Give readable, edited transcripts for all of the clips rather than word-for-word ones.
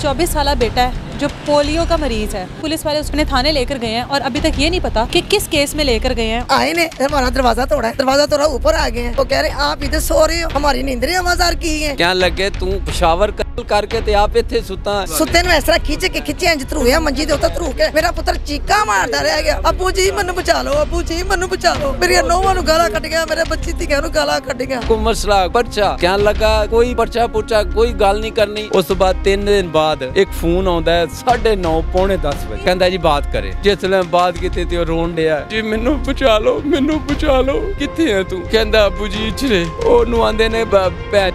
24 साल बेटा है जो पोलियो का मरीज है। पुलिस वाले उसने थाने लेकर गए हैं और अभी तक ये नहीं पता कि किस केस में लेकर गए हैं। आए ने हमारा दरवाजा तोड़ा है, दरवाजा तोड़ा, ऊपर आ गए हैं। वो कह रहे आप इधर सो रहे हो, हमारी नींदरें आवाज़ार की है। क्या लगे तू पेशावर करके ते आप इत्थे सुता सुते ने इस तरह खिंचे इंज धरूया मंजी दे उत्ते धरू के मेरा पुत्र चीका मारदा रह गया, अबू जी मैनू बचा लो, अबू जी मैनू बचा लो। मेरी नौवां नू गाला कट गया, मेरे बच्ची धी नू गाला कट गया। को मसला पर्चा क्या लगा, कोई पर्चा पुर्चा कोई गल नहीं करनी। उस बाद 3 दिन बाद एक फोन आउंदा है 9:30 पौने 10 बजे, कहंदा जी बात करे। जिसले बात कीती ते रोन दिया जी मैनू बचा लो, मैनू बचा लो, किथे है तू? कहंदा अबू जी इचरे ओनू आंदे ने भैन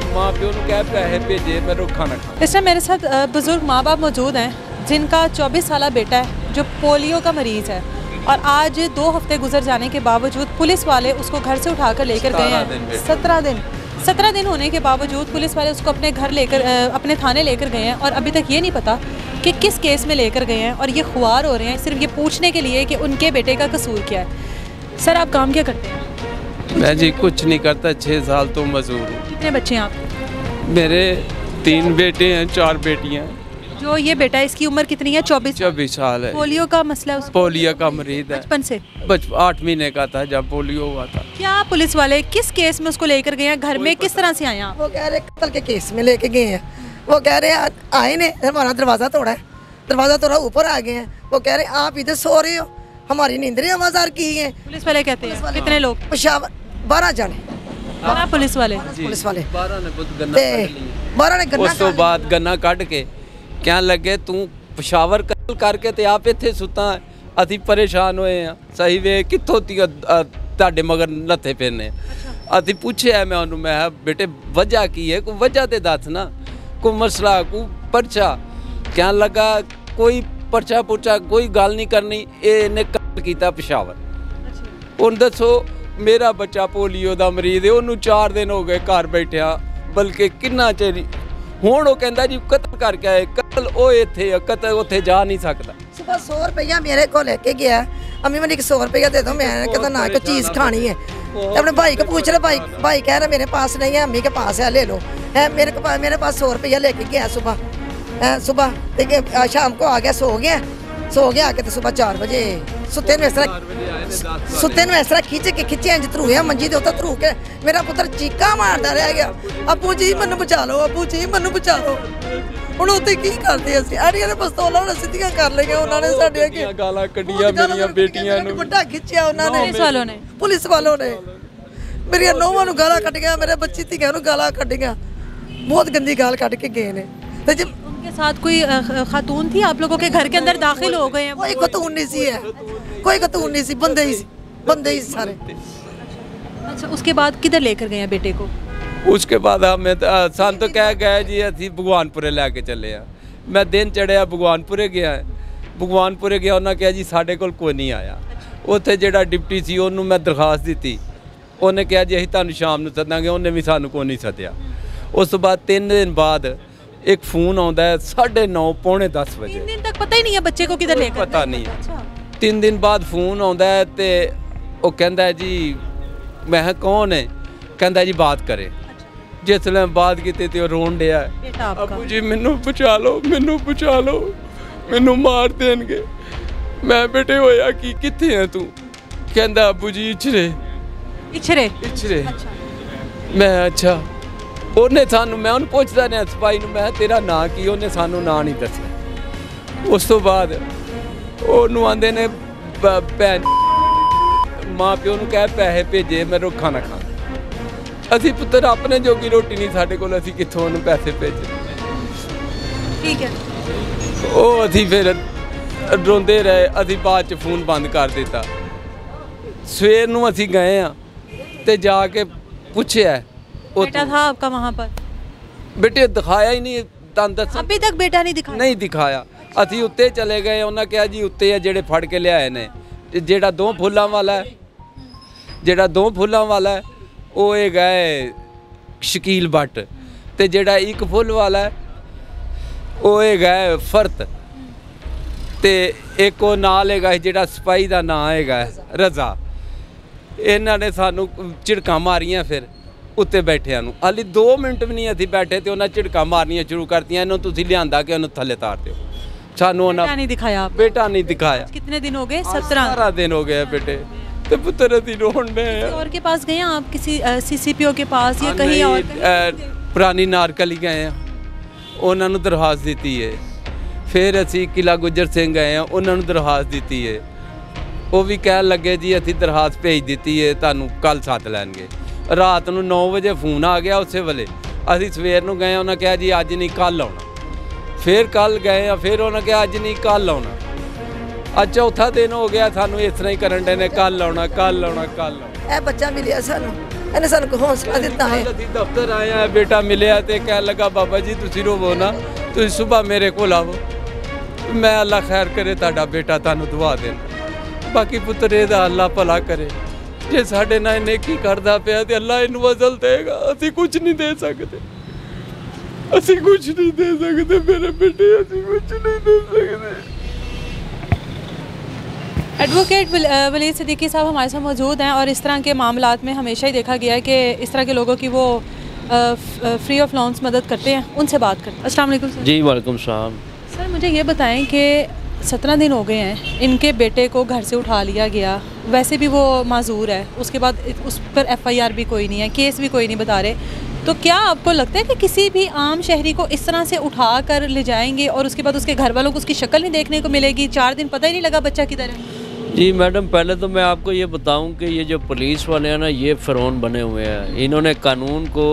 माँ प्यो नू कह पैसे भेजे मैं खाना खा। इस टाइम मेरे साथ बुजुर्ग माँ बाप मौजूद हैं जिनका 24 साल बेटा है जो पोलियो का मरीज है और आज 2 हफ्ते गुजर जाने के बावजूद पुलिस वाले उसको घर से उठाकर लेकर गए हैं। 17 दिन होने के बावजूद पुलिस वाले उसको अपने घर लेकर अपने थाने लेकर गए हैं और अभी तक ये नहीं पता कि किस केस में लेकर गए हैं। और ये खुआर हो रहे हैं सिर्फ ये पूछने के लिए कि उनके बेटे का कसूर क्या है। सर आप काम क्या करते हैं? मैं जी कुछ नहीं करता, 6 साल तो मजदूर हूँ। कितने बच्चे हैं आप? मेरे 3 बेटे हैं, 4 बेटियाँ। जो ये बेटा है इसकी उम्र कितनी है? 24 साल है। पोलियो का मसला है उसको? पोलियो का मरीज है बचपन से? 8 महीने का था जब पोलियो हुआ था। क्या पुलिस वाले किस केस में उसको लेकर गए हैं? घर में किस तरह से आए? वो कह रहे कत्ल के केस में लेके गए हैं। वो कह रहे आए ने हमारा दरवाजा तोड़ा है, दरवाजा तोड़ा, ऊपर आ गए हैं। वो कह रहे आप इधर सो रहे हो, हमारी नींदरें आवाज़ार की है। पुलिस वाले कहते हैं कितने लोग? पेशावर 12 जाने पुलिस वाले 12 ने गन्ना उस तो बाद गन्ना कट के क्या लगे तू पेशावर करके ते आप इत्थे सुता असी परेशान होए हैं। सही वे कित्थों तुहाडे मगर लथे फिरने। असी पूछे मैं उन्होंने मैं बेटे वजह की है, कोई वजह ते दस ना, कोई मसला कोई पर्चा क्या लगा, कोई पर्चा पुर्चा कोई गल नहीं करनी। इन्हें कत्ल किया पेशावर। हुण दसो मेरा बच्चा पोलियो का मरीज है, उन्होंने 4 दिन हो गए घर बैठिया, बल्कि किन्ना चिर हुण वो कहंदा जी कत्ल करके आए। कत्ल वो इत्थे कत्ल उत्थे जा नहीं सकता। सुबह 100 रुपया मेरे को लेके गया, अम्मी मैंने 100 रुपया दे दो, मैं कहता ना कोई चीज़ खानी है। अपने भाई को पूछ रहे, भाई कह रहे मेरे पास नहीं है, अम्मी के पास है, ले लो। है मेरे पास 100 रुपया लेके गया सुबह देखिए शाम को आ गया, सो गया आके तो सुबह 4 बजे सुते ने इस तरह खिंचे इंज धरूया मंजी दे उत्ते धरू के मेरा पुत्र चीका मारदा रह गया, अबू जी मैनू बचा लो, अबू जी मैनू बचा लो। हुण उत्ते की करदे असीं? आड़ियां ने पिस्तौलां नाल सिद्धियां कर लईआं उन्हां ने, साडे अगे गालां कड्डियां मेरियां बेटियां नूं, बड़ा खिच्चिया उन्हां ने, पुलिस वालों ने। मेरियां नौवां नूं गालां कट गया, मेरे बच्ची धीआं नूं गालां कट गया, बहुत गंदी गाल कट के गए ने। ते जे उनके साथ कोई खातून थी आप लोगों के घर के अंदर दाखिल हो गए हैं? कोई खातून नहीं सी है, कोई खातून नहीं सी, बंदे ही सारे। अच्छा उसके बाद किधर लेकर गए हैं बेटे को? उसके बाद हमें सन तो कह गए जी असी भगवानपुरे लैके चले आ। मैं दिन चढ़िया भगवानपुरे गया, भगवानपुरे गया, उन्हें कहा जी साढ़े कोल कोई नहीं आया। उत्थे जिहड़ा डिप्टी सी उन्होंने मैं दरखास्त दी, उन्हें कहा जी असीं तुहानूं शाम नूं सदांगे, उन्हें भी सानूं कोई नहीं सद्दिया। उस बाद 3 दिन बाद एक फोन आता है 9:30 पौने 10 बजे। 3 दिन तक पता ही नहीं है बच्चे को किधर लेकर? पता नहीं है। 3 दिन बाद फोन आता है तो वो कहता है जी मैं कौन है, कहता जी बात करे। जिसले बात की तो रोन दिया अबू जी मैनू बचा लो, मैनू बचा लो, मैनू मार देंगे। मैं बेटे होया कि किथे है तू? कहता अबू जी इचरे। अच्छा। मैं अच्छा उन्हें सानू मैं उन्हें पुछदा रहा सिपाही नूं मैं तेरा नां की, उन्हें सानू नां नहीं दस्सिया। उस तो बाद ओनू आंदे ने भैन माँ प्यो नूं कह पैसे भेजे मैं खाना खा। असी पुत्र अपने जोगी रोटी नहीं साडे कोल, असी कित्थों उन्हें पैसे भेजे? ठीक है वो असी फिर रोंदे रहे, असी बाद च फोन बंद कर दिता। सवेर नूं असी गए हाँ ते जाके पूछया बेटा था आपका वहाँ पर? बेटे दिखाया ही नहीं, अभी तक बेटा नहीं दिखाया। असी उत्ते चले गए, उन्हें कहा जी उत्ते है जेड़े फड़ के लियाए ने, जेड़ा 2 फुल्लां वाला है वो है शकील भट्ट, ते जेड़ा 1 फुल वाला है वो है फरत, ते एक वो नाल है जेड़ा सिपाही का नाम है रजा। इन्हों ने सानू झिड़कां मारियां, फिर उत्ते बैठिया नूं। हाली 2 मिनट भी नहीं असीं बैठे तो उन्हें झिड़का मारनियां शुरू करतियां, इन्हों तुसीं लिआंदा कि उन्हें थल्ले तार दो। सानू बेटा नहीं दिखाया आप? बेटा नहीं दिखाया। कितने दिन हो गए? 17 दिन हो गए बेटे। तो पुत्र असीं रोण डे आ। और के पास गए हैं आप, किसी CCPO के पास या कहीं और? पुरानी नारकली गए हैं, उन्होंने दरखास्त दी है। फिर असी किला गुजर सिंह गए हैं, उन्होंने दरखास्त दी है। वो भी कह लगे जी असी दरखास्त भेज दी है, तुहानू कल सद लैणगे। रात को 9 बजे फोन आ गया, उस वेले असी सवेर को गए, उन्हें कहा जी अज नहीं कल आना। फिर कल गए, फिर उन्हें कहा अज नहीं कल आना। अज चौथा दिन हो गया, सानू इस तरह ही करन डे ने, कल आना कल आना कल आना। ਇਹ ਬੱਚਾ ਮਿਲਿਆ ਸਾਨੂੰ, ਇਹਨੇ ਸਾਨੂੰ ਕੋਈ ਹੌਸਲਾ ਦਿੱਤਾ ਹੈ। ਅਸੀਂ ਦਫ਼ਤਰ ਆਏ ਆ, ਬੇਟਾ ਮਿਲਿਆ ਤੇ ਕਹਿਣ ਲੱਗਾ ਬਾਬਾ ਜੀ ਤੁਸੀਂ ਰੋਵੋ ਨਾ, ਤੁਸੀਂ ਸਵੇਰ ਮੇਰੇ ਕੋਲ ਆਵੋ, ਮੈਂ ਅੱਲਾ ਖੈਰ ਕਰੇ ਤੁਹਾਡਾ ਬੇਟਾ ਤੁਹਾਨੂੰ ਦੁਆ ਦੇਣਾ। ਬਾਕੀ ਪੁੱਤਰ ਇਹਦਾ ਅੱਲਾ ਭਲਾ ਕਰੇ। ਜੇ ਸਾਡੇ ਨਾਲ ਇਹਨੇ ਕੀ ਕਰਦਾ ਪਿਆ ਤੇ ਅੱਲਾ ਇਹਨੂੰ ਅਜ਼ਲ ਦੇਗਾ। ਅਸੀਂ ਕੁਝ ਨਹੀਂ ਦੇ ਸਕਦੇ, ਅਸੀਂ ਕੁਝ ਨਹੀਂ ਦੇ ਸਕਦੇ ਮੇਰੇ ਬੇਟੇ, ਅਸੀਂ ਕੁਝ ਨਹੀਂ ਦੇ ਸਕਦੇ। एडवोकेट वलीद सिद्दीकी साहब हमारे साथ मौजूद हैं और इस तरह के मामलात में हमेशा ही देखा गया है कि इस तरह के लोगों की वो फ्री ऑफ लॉन्स मदद करते हैं। उनसे बात करते हैं। अस्सलाम वालेकुम सर। जी वालेकुम सलाम। सर मुझे ये बताएं कि 17 दिन हो गए हैं, इनके बेटे को घर से उठा लिया गया, वैसे भी वो माजूर है, उसके बाद उस पर FIR भी कोई नहीं है, केस भी कोई नहीं बता रहे। तो क्या आपको लगता है कि किसी भी आम शहरी को इस तरह से उठा कर ले जाएंगे और उसके बाद उसके घर वालों को उसकी शक्ल नहीं देखने को मिलेगी? 4 दिन पता ही नहीं लगा बच्चा किधर है। जी मैडम, पहले तो मैं आपको ये बताऊं कि ये जो पुलिस वाले हैं ना, ये फ़िरौन बने हुए हैं। इन्होंने कानून को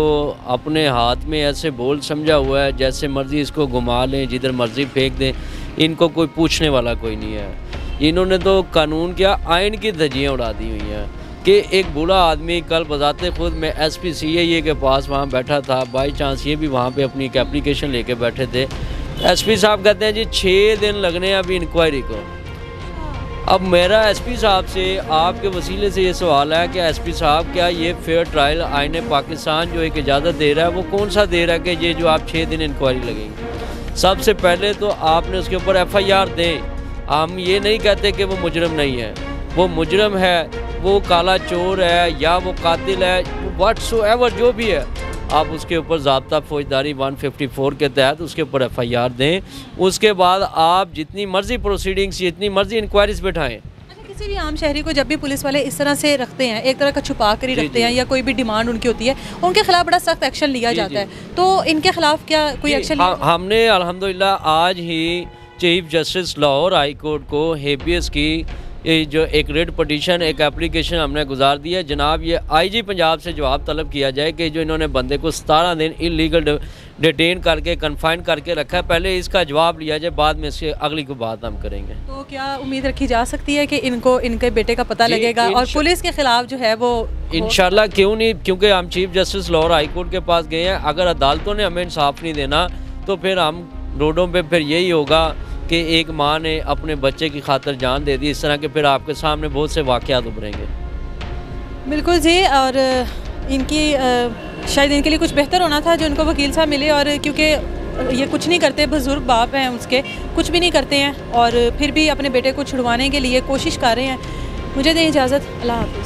अपने हाथ में ऐसे बोल समझा हुआ है, जैसे मर्ज़ी इसको घुमा लें, जिधर मर्ज़ी फेंक दें, इनको कोई पूछने वाला कोई नहीं है। इन्होंने तो कानून क्या आइन की धज्जियाँ उड़ा दी हुई हैं कि एक बूढ़ा आदमी कल बजाते खुद मैं SP CIA के पास वहाँ बैठा था, बाई चांस ये भी वहाँ पे अपनी एक एप्लीकेशन लेके बैठे थे। SP साहब कहते हैं जी 6 दिन लगने हैं अभी इंक्वायरी को। अब मेरा SP साहब से आपके वसीले से ये सवाल है कि SP साहब क्या ये फेयर ट्रायल आईने पाकिस्तान जो एक इजाज़त दे रहा है, वो कौन सा दे रहा है कि ये जो आप 6 दिन इंक्वायरी लगेंगी? सबसे पहले तो आपने उसके ऊपर FIR दें। हम ये नहीं कहते कि वो मुजरम नहीं है, वो मुजरम है, वो काला चोर है या वो कातिल है, व्हाटसोएवर जो भी है, आप उसके ऊपर ज़ाब्ता फौजदारी 154 के तहत उसके ऊपर FIR दें। उसके बाद आप जितनी मर्ज़ी प्रोसीडिंग्स, जितनी मर्ज़ी इंक्वायरीज बैठाएँ। किसी भी आम शहरी को जब भी पुलिस वाले इस तरह से रखते हैं, एक तरह का छुपा कर ही रखते हैं, या कोई भी डिमांड उनकी होती है, उनके खिलाफ बड़ा सख्त एक्शन लिया जाता है। तो इनके खिलाफ क्या कोई एक्शन? हमने अल्हम्दुलिल्लाह आज ही chief justice Lahore high court को हेबियस की जो एक रेड पटिशन, एक एप्लीकेशन हमने गुजार दी है। जनाब ये IG पंजाब से जवाब तलब किया जाए कि जो इन्होंने बंदे को 17 दिन इलीगल डिटेन करके कन्फाइन करके रखा है, पहले इसका जवाब लिया जाए, बाद में इसके अगली को बात हम करेंगे। तो क्या उम्मीद रखी जा सकती है कि इनको इनके बेटे का पता लगेगा और पुलिस के खिलाफ जो है वो इंशाल्लाह? क्यों नहीं, क्योंकि हम chief justice Lahore high court के पास गए हैं। अगर अदालतों ने हमें इंसाफ नहीं देना तो फिर हम रोडों पर फिर यही होगा कि एक माँ ने अपने बच्चे की खातिर जान दे दी। इस तरह के फिर आपके सामने बहुत से वाक़यात उभरेंगे। बिल्कुल जी, और इनकी शायद इनके लिए कुछ बेहतर होना था जो इनको वकील साहब मिले, और क्योंकि ये कुछ नहीं करते, बुज़ुर्ग बाप हैं उसके, कुछ भी नहीं करते हैं और फिर भी अपने बेटे को छुड़वाने के लिए कोशिश कर रहे हैं। मुझे दें इजाज़त, अल्लाह हाफ़िज़।